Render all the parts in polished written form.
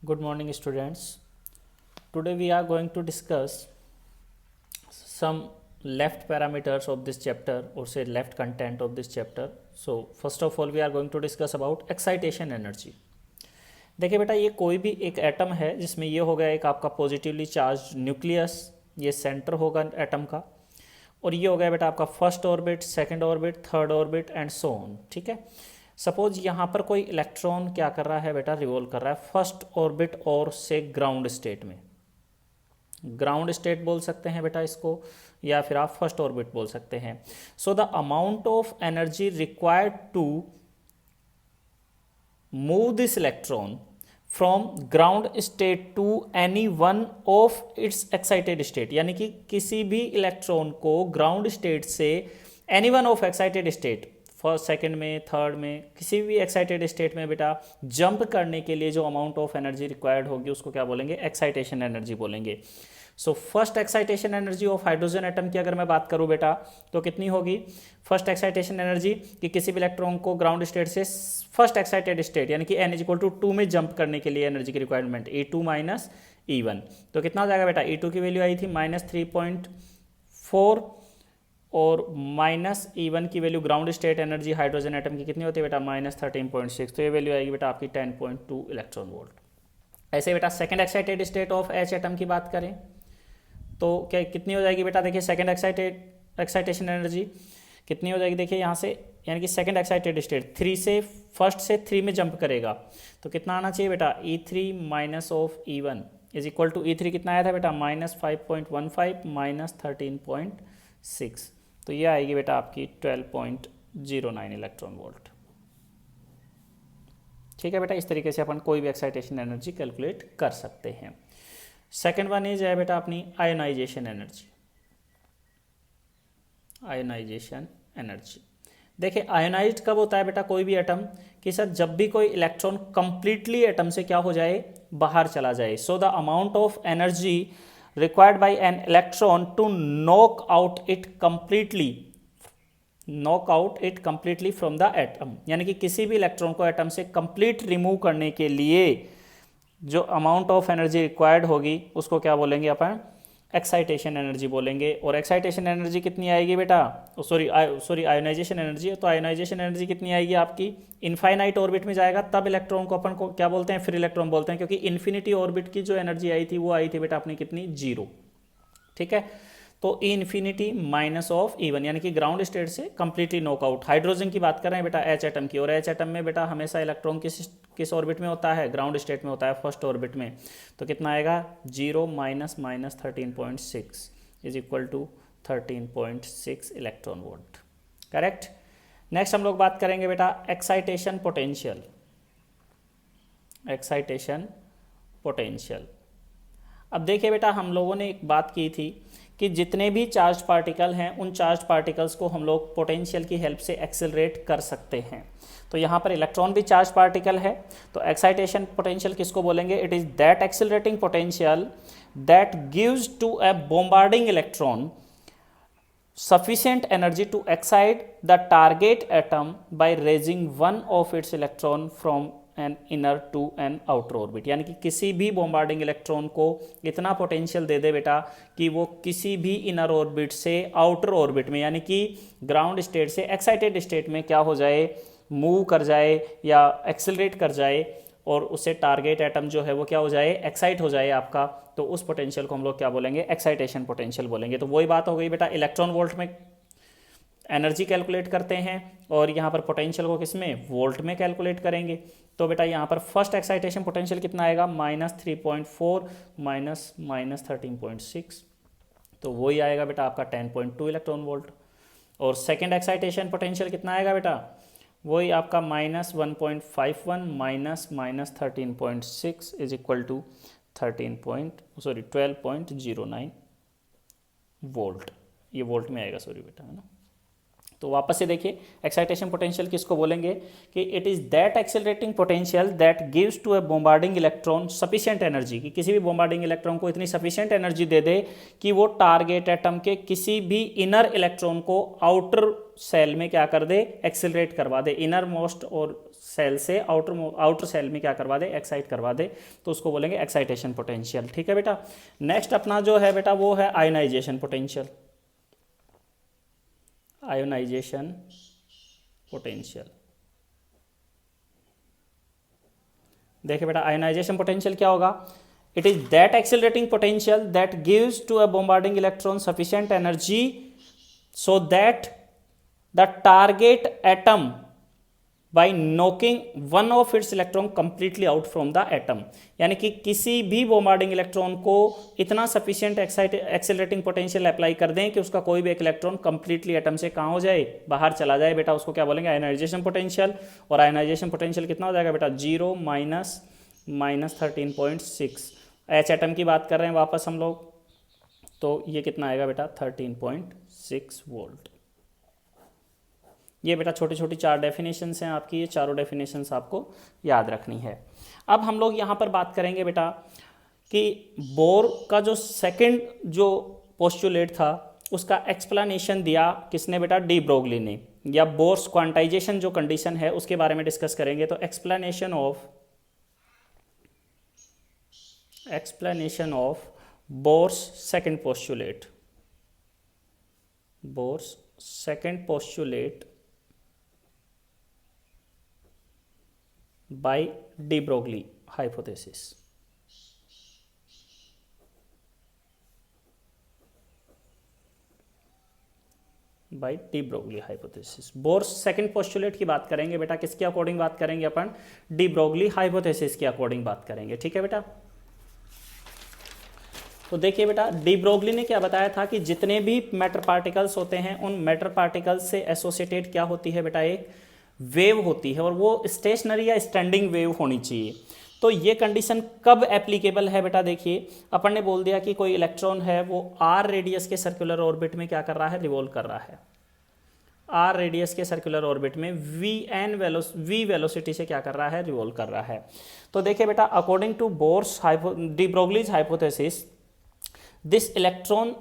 Good morning, students. Today we are going to discuss some left parameters of this chapter, or say left content of this chapter. So first of all we are going to discuss about excitation energy. देखिए बेटा, ये कोई भी एक atom है जिसमें ये हो गया एक आपका पॉजिटिवली चार्ज न्यूक्लियस, ये सेंटर होगा एटम का, और ये हो गया बेटा आपका first orbit, second orbit, third orbit and so on. ठीक है। सपोज यहाँ पर कोई इलेक्ट्रॉन क्या कर रहा है बेटा, रिवॉल्व कर रहा है फर्स्ट ऑर्बिट और से ग्राउंड स्टेट में। ग्राउंड स्टेट बोल सकते हैं बेटा इसको, या फिर आप फर्स्ट ऑर्बिट बोल सकते हैं। So the amount of energy required to move this electron from ground state to any one of its excited state, यानी कि किसी भी इलेक्ट्रॉन को ग्राउंड स्टेट से any one of excited state, first second में, थर्ड में, किसी भी एक्साइटेड स्टेट में बेटा जंप करने के लिए जो अमाउंट ऑफ एनर्जी रिक्वायर्ड होगी उसको क्या बोलेंगे, एक्साइटेशन एनर्जी बोलेंगे। So first excitation energy of hydrogen atom की अगर मैं बात करूं बेटा तो कितनी होगी, फर्स्ट एक्साइटेशन एनर्जी कि किसी भी इलेक्ट्रॉन को ग्राउंड स्टेट से फर्स्ट एक्साइटेड स्टेट यानी कि n इक्वल टू 2 में जंप करने के लिए एनर्जी की रिक्वायरमेंट E2 माइनस E1, तो कितना हो जाएगा बेटा, E2 की वैल्यू आई थी -3.4 और माइनस E1 की value ground state energy hydrogen atom की कितनी होती है बेटा, -13.6, तो ये वैल्यू आएगी बेटा आपकी 10.2 इलेक्ट्रॉन वोल्ट। ऐसे बेटा second excited state of H atom की बात करें तो क्या कितनी हो जाएगी बेटा, देखिए सेकंड एक्साइटेशन एनर्जी कितनी हो जाएगी, देखिए यहाँ से, यानी कि सेकंड एक्साइटेड स्टेट 3 से फर्स्ट से 3 में जंप करेगा तो कितना आना चाहिए बेटा, E3 minus of E1 is equal to E3 कितना आया था बेटा, -5.15 माइनस 13.6, तो ये आएगी बेटा आपकी 12.09 इलेक्ट्रॉन वोल्ट। ठीक है बेटा, इस तरीके से अपन कोई भी एक्साइटेशन एनर्जी कैलकुलेट कर सकते हैं। सेकेंड वन इज है बेटा अपनी आयोनाइजेशन एनर्जी। आयोनाइजेशन एनर्जी देखिए आयोनाइज कब होता है बेटा कोई भी एटम, कि सर जब भी कोई इलेक्ट्रॉन कंप्लीटली एटम से क्या हो जाए, बाहर चला जाए। So the amount of energy required by an electron to knock out it completely from the atom, यानी कि किसी भी इलेक्ट्रॉन को एटम से कंप्लीट रिमूव करने के लिए जो अमाउंट ऑफ एनर्जी रिक्वायर्ड होगी उसको क्या बोलेंगे अपन, एक्साइटेशन एनर्जी बोलेंगे। और एक्साइटेशन एनर्जी कितनी आएगी बेटा, सॉरी आयोनाइजेशन एनर्जी, तो आयोनाइजेशन एनर्जी कितनी आएगी आपकी, इनफाइनाइट ऑर्बिट में जाएगा तब इलेक्ट्रॉन को अपन को क्या बोलते हैं, फ्री इलेक्ट्रॉन बोलते हैं, क्योंकि इन्फिनिटी ऑर्बिट की जो एनर्जी आई थी वो आई थी बेटा अपनी कितनी, 0। ठीक है, तो E infinity minus of E1, यानी कि ग्राउंड स्टेट से कंप्लीटली नॉकआउट। हाइड्रोजन की बात कर रहे हैं बेटा H एटम की, और H एटम में बेटा हमेशा इलेक्ट्रॉन किस ऑर्बिट में होता है, ग्राउंड स्टेट में होता है, फर्स्ट ऑर्बिट में, तो कितना आएगा 0 minus 13.6 is equal to 13.6 electron volt. Correct. Next हम लोग बात करेंगे बेटा एक्साइटेशन पोटेंशियल। एक्साइटेशन पोटेंशियल, अब देखिए बेटा हम लोगों ने एक बात की थी कि जितने भी चार्ज पार्टिकल हैं उन चार्ज पार्टिकल्स को हम लोग पोटेंशियल की हेल्प से एक्सेलरेट कर सकते हैं। तो यहाँ पर इलेक्ट्रॉन भी चार्ज पार्टिकल है, तो एक्साइटेशन पोटेंशियल किसको बोलेंगे, it is that accelerating potential that gives to a bombarding electron sufficient energy to excite the target atom by raising one of its electron from an inner to an outer orbit, यानी कि किसी भी bombarding electron को इतना potential दे दे बेटा कि वो किसी भी इनर ऑर्बिट से आउटर ऑर्बिट में, यानी कि ग्राउंड स्टेट से एक्साइटेड स्टेट में क्या हो जाए, मूव कर जाए या एक्सेलरेट कर जाए, और उससे टारगेट एटम जो है वो क्या हो जाए, एक्साइट हो जाए आपका, तो उस पोटेंशियल को हम लोग क्या बोलेंगे, एक्साइटेशन पोटेंशियल बोलेंगे। तो वही बात हो गई बेटा, इलेक्ट्रॉन वोल्ट में एनर्जी कैलकुलेट करते हैं और यहाँ पर पोटेंशियल को किस में, वोल्ट में कैलकुलेट करेंगे। तो बेटा यहाँ पर फर्स्ट एक्साइटेशन पोटेंशियल कितना आएगा, -3.4 माइनस -13.6, तो वही आएगा बेटा आपका 10.2 इलेक्ट्रॉन वोल्ट। और सेकेंड एक्साइटेशन पोटेंशियल कितना आएगा बेटा, वही आपका -1.51 minus -13.6 is equal to 12.09 volt, ये वोल्ट में आएगा, सॉरी बेटा, है ना। तो वापस से देखिए एक्साइटेशन पोटेंशियल किसको बोलेंगे, कि it is that accelerating potential that gives to a bombarding electron sufficient energy, कि किसी भी बॉम्बार्डिंग इलेक्ट्रॉन को इतनी सफिशिएंट एनर्जी दे दे कि वो टारगेट एटम के किसी भी इनर इलेक्ट्रॉन को आउटर सेल में क्या कर दे, एक्सेलरेट करवा दे, इनर मोस्ट और सेल से आउटर सेल में क्या करवा दे, एक्साइट करवा दे, तो उसको बोलेंगे एक्साइटेशन पोटेंशियल। ठीक है बेटा। नेक्स्ट अपना जो है बेटा वो है आयोनाइजेशन पोटेंशियल। आयोनाइजेशन पोटेंशियल, देखिए बेटा आयोनाइजेशन पोटेंशियल क्या होगा, it is that accelerating potential that gives to a bombarding electron sufficient energy so that the target atom by knocking one of its electron completely out from the atom। यानी कि किसी भी बोम्बार्डिंग electron को इतना sufficient accelerating potential apply कर दें कि उसका कोई भी एक इलेक्ट्रॉन कंप्लीटली एटम से कहाँ हो जाए, बाहर चला जाए बेटा, उसको क्या बोलेंगे, आयोनाइजेशन पोटेंशियल। और आयोनाइजेशन पोटेंशियल कितना हो जाएगा बेटा, 0 माइनस 13.6। एच एटम की बात कर रहे हैं वापस हम लोग, तो ये कितना आएगा बेटा, 13.6 वोल्ट। ये बेटा छोटी छोटी 4 डेफिनेशंस हैं आपकी, ये चारों डेफिनेशंस आपको याद रखनी है। अब हम लोग यहाँ पर बात करेंगे बेटा कि बोर का जो सेकंड जो पोस्टुलेट था उसका एक्सप्लेनेशन दिया किसने बेटा, डी ब्रोगली ने, या बोर्स क्वांटाइजेशन जो कंडीशन है उसके बारे में डिस्कस करेंगे। तो explanation of Bohr's second postulate, Bohr's second postulate by de Broglie hypothesis। By de Broglie hypothesis. Bohr's second postulate की बात करेंगे बेटा, किसके अकॉर्डिंग बात करेंगे अपन, डी ब्रोगली हाइपोथेसिस के अकॉर्डिंग बात करेंगे। ठीक है बेटा। तो देखिए बेटा डी ब्रोगली ने क्या बताया था कि जितने भी मैटर पार्टिकल्स होते हैं उन मैटर पार्टिकल्स से एसोसिएटेड क्या होती है बेटा, एक वेव होती है, और वो स्टेशनरी या स्टैंडिंग वेव होनी चाहिए। तो ये कंडीशन कब एप्लीकेबल है बेटा, देखिए अपन ने बोल दिया कि कोई इलेक्ट्रॉन है वो आर रेडियस के सर्कुलर ऑर्बिट में क्या कर रहा है, रिवॉल्व कर रहा है, आर रेडियस के सर्कुलर ऑर्बिट में वी वेलोसिटी से क्या कर रहा है, रिवॉल्व कर रहा है। तो देखिए बेटा according to Bohr's de Broglie's hypothesis, this electron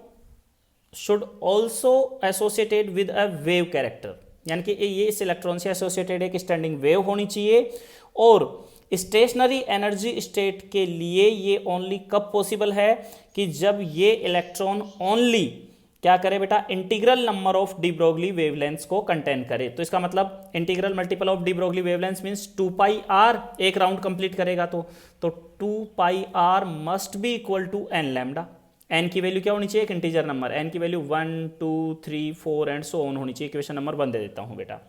should also associated with a wave character, यानी कि ये इस इलेक्ट्रॉन से एसोसिएटेड एक स्टैंडिंग वेव होनी चाहिए। और स्टेशनरी एनर्जी स्टेट के लिए ये ओनली कब पॉसिबल है, कि जब ये इलेक्ट्रॉन ओनली क्या करे बेटा, integral number of de Broglie wavelengths को कंटेन करे। तो इसका मतलब integral multiple of de Broglie wavelengths means 2πr, एक राउंड कंप्लीट करेगा तो 2πr must be equal to n lambda. N की वैल्यू क्या होनी चाहिए, एक इंटीजर नंबर, एन की वैल्यू 1 2 3 4 एंड सो ऑन होनी चाहिए। इक्वेशन नंबर 1 दे देता हूं बेटा।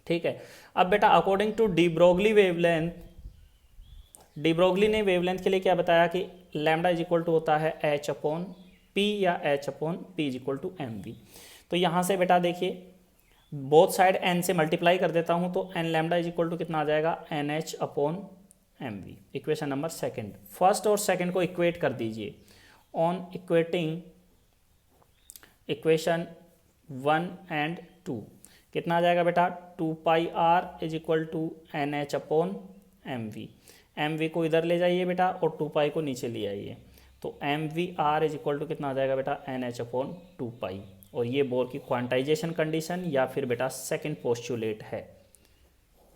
ठीक है। अब बेटा according to de Broglie wavelength, de Broglie ने वेवलेंथ के लिए क्या बताया कि लैम्डा इज इक्वल टू होता है h अपॉन पी या h upon P is equal to M V. तो यहाँ से बेटा देखिए बोथ साइड n से मल्टीप्लाई कर देता हूँ, तो n lambda is equal to कितना आ जाएगा, NH upon M V. Equation number second, first और सेकेंड को इक्वेट कर दीजिए। ऑन इक्वेटिंग इक्वेशन 1 and 2 कितना आ जाएगा बेटा, 2πr is equal to NH upon M V को इधर ले जाइए बेटा और 2π को नीचे ले आइए, तो MVR इज इक्वल टू कितना आ जाएगा बेटा, NH अपॉन 2π। और ये बोर की क्वांटाइजेशन कंडीशन या फिर बेटा सेकंड पोस्टुलेट है,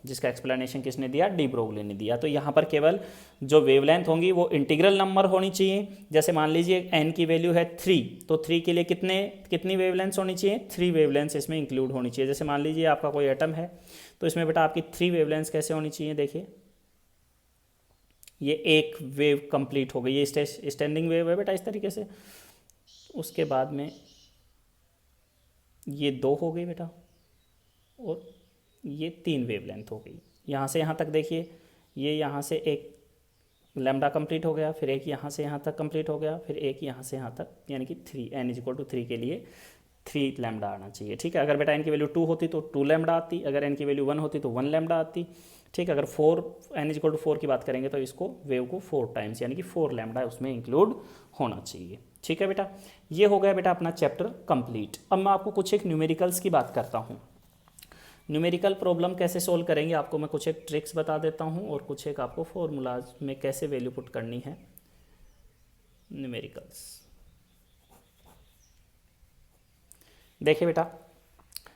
जिसका एक्सप्लेनेशन किसने दिया, डी ब्रोगली ने दिया। तो यहाँ पर केवल जो वेवलेंथ होंगी वो इंटीग्रल नंबर होनी चाहिए। जैसे मान लीजिए n की वैल्यू है 3, तो 3 के लिए कितनी वेवलेंथ्स होनी चाहिए, 3 वेवलेंथ्स इसमें इंक्लूड होनी चाहिए। जैसे मान लीजिए आपका कोई एटम है तो इसमें बेटा आपकी 3 वेवलेंथ्स कैसे होनी चाहिए, देखिए ये एक वेव कंप्लीट हो गई, ये स्टैंडिंग वेव है बेटा इस तरीके से। उसके बाद में ये 2 हो गई बेटा और ये 3 वेवलेंथ हो गई। यहाँ से यहाँ तक देखिए, ये यहाँ से एक लैम्डा कंप्लीट हो गया, फिर एक यहाँ से यहाँ तक कंप्लीट हो गया, फिर एक यहाँ से यहाँ तक, यानी कि 3 n इज इक्वल टू 3 के लिए 3 लैम्डा आना चाहिए। ठीक है। अगर बेटा n की वैल्यू 2 होती तो 2 लैम्डा आती, अगर n की वैल्यू 1 होती तो 1 लैम्डा आती। ठीक है। अगर n इज इक्वल टू 4 की बात करेंगे तो इसको वेव को 4 टाइम्स यानी कि 4 लैम्डा उसमें इंक्लूड होना चाहिए। ठीक है बेटा। ये हो गया बेटा अपना चैप्टर कंप्लीट। अब मैं आपको कुछ एक न्यूमेरिकल्स की बात करता हूँ। न्यूमेरिकल प्रॉब्लम कैसे सोल्व करेंगे आपको मैं कुछ एक ट्रिक्स बता देता हूँ और कुछ एक आपको फॉर्मूलाज में कैसे वैल्यू पुट करनी है न्यूमेरिकल्स। देखिए बेटा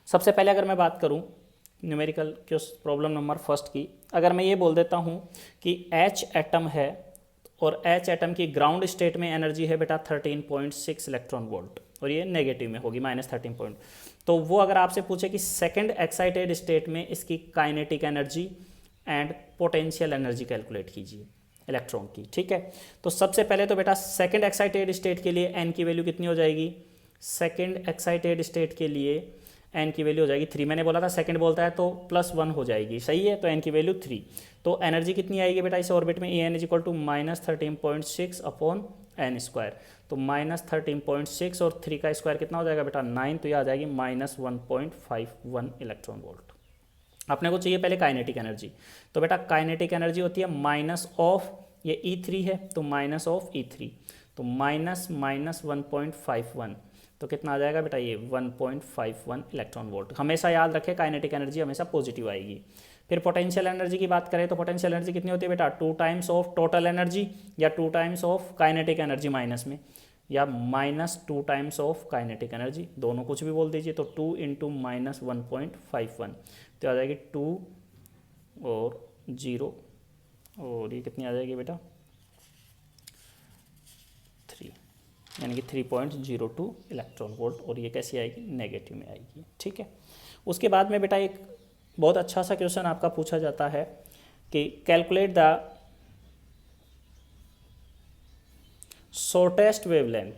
सबसे पहले अगर मैं बात करूँ न्यूमेरिकल प्रॉब्लम नंबर फर्स्ट की, अगर मैं ये बोल देता हूँ कि H एटम है और H एटम की ग्राउंड स्टेट में एनर्जी है बेटा 13.6 इलेक्ट्रॉन वोल्ट और ये नेगेटिव में होगी -13 पॉइंट, तो वो अगर आपसे पूछे कि सेकंड एक्साइटेड स्टेट में इसकी kinetic energy and potential energy calculate कीजिए इलेक्ट्रॉन की, ठीक है। तो सबसे पहले तो बेटा सेकंड एक्साइटेड स्टेट के लिए n की वैल्यू कितनी हो जाएगी, सेकंड एक्साइटेड स्टेट के लिए n की वैल्यू हो जाएगी 3, मैंने बोला था सेकंड बोलता है तो +1 हो जाएगी, सही है, तो n की वैल्यू 3, तो एनर्जी कितनी आएगी बेटा इस ऑर्बिट में, En = -13.6 अपॉन n², तो -13.6 और 3 का स्क्वायर कितना हो जाएगा बेटा 9, तो ये आ जाएगी -1.51 इलेक्ट्रॉन वोल्ट। अपने को चाहिए पहले काइनेटिक एनर्जी, तो बेटा काइनेटिक एनर्जी होती है माइनस ऑफ ये E3 है तो माइनस ऑफ E3, तो -1.51, तो कितना आ जाएगा बेटा ये 1.51 इलेक्ट्रॉन वोल्ट। हमेशा याद रखें काइनेटिक एनर्जी हमेशा पॉजिटिव आएगी। फिर पोटेंशियल एनर्जी की बात करें तो पोटेंशियल एनर्जी कितनी होती है बेटा 2 टाइम्स ऑफ टोटल एनर्जी या 2 times of kinetic energy minus में, या -2 टाइम्स ऑफ काइनेटिक एनर्जी, दोनों कुछ भी बोल दीजिए, तो 2 × -1.51, तो आ जाएगी 2 और 0 और ये कितनी आ जाएगी बेटा 3, यानी कि 3.02 इलेक्ट्रॉन वोल्ट, और ये कैसी आएगी नेगेटिव में आएगी, ठीक है। उसके बाद में बेटा एक बहुत अच्छा सा क्वेश्चन आपका पूछा जाता है कि calculate the shortest wavelength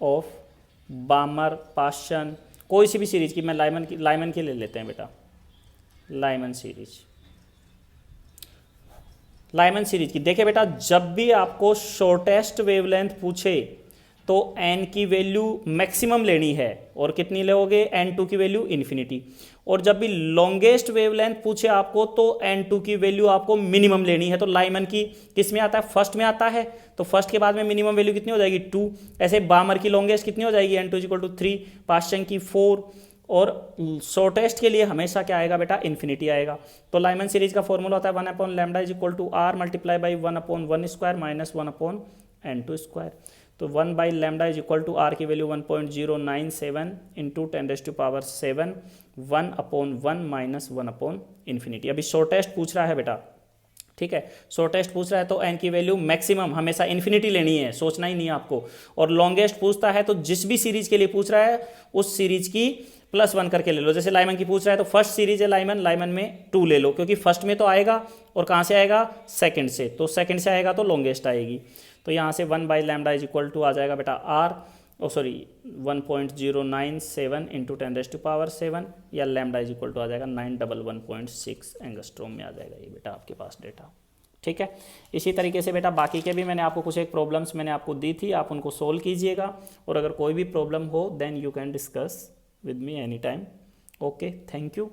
of बामर Paschen, कोई सी भी सीरीज की, मैं लाइमन की ले लेते हैं बेटा, लाइमन सीरीज की। देखिए बेटा जब भी आपको शॉर्टेस्ट वेवलेंथ पूछे तो n की वैल्यू मैक्सिमम लेनी है और कितनी लोगे n2 की वैल्यू इन्फिनिटी, और जब भी लॉन्गेस्ट वेवलेंथ पूछे आपको तो n2 की वैल्यू आपको मिनिमम लेनी है। तो लाइमन की किस में आता है, फर्स्ट में आता है, तो फर्स्ट के बाद में मिनिमम वैल्यू कितनी हो जाएगी 2, ऐसे बामर की लॉन्गेस्ट कितनी हो जाएगी n2 = 3, पाश्चन की 4, और शॉर्टेस्ट के लिए हमेशा क्या आएगा बेटा इन्फिनिटी आएगा। तो लाइमन सीरीज का फॉर्मूला होता है 1/λ = r मल्टीप्लाई बाई 1/1² - 1/n², तो 1/λ = r की वैल्यू 1.097 × 10⁻⁷, 1/1 - 1/∞। अभी शॉर्टेस्ट पूछ रहा है बेटा, ठीक है, शॉर्टेस्ट पूछ रहा है तो n की वैल्यू मैक्सिमम हमेशा इन्फिनिटी लेनी है, सोचना ही नहीं है आपको, और लॉन्गेस्ट पूछता है तो जिस भी सीरीज के लिए पूछ रहा है उस सीरीज की +1 करके ले लो। जैसे लाइमन की पूछ रहा है तो फर्स्ट सीरीज है लाइमन में 2 ले लो, क्योंकि फर्स्ट में तो आएगा और कहाँ से आएगा सेकंड से, तो सेकंड से आएगा तो लॉन्गेस्ट आएगी, तो यहाँ से 1/λ = आ जाएगा बेटा 1.097 × 10⁻⁷, या लैम्डा = आ जाएगा 911.6 एंगस्ट्रोम में आ जाएगा ये बेटा आपके पास डेटा, ठीक है। इसी तरीके से बेटा बाकी के भी मैंने आपको कुछ एक प्रॉब्लम्स मैंने आपको दी थी, आप उनको सोल्व कीजिएगा, और अगर कोई भी प्रॉब्लम हो then you can discuss with me any time. Okay, thank you.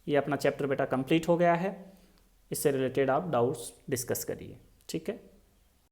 ये अपना चैप्टर बेटा कंप्लीट हो गया है, इससे रिलेटेड आप डाउट्स डिस्कस करिए, ठीक है।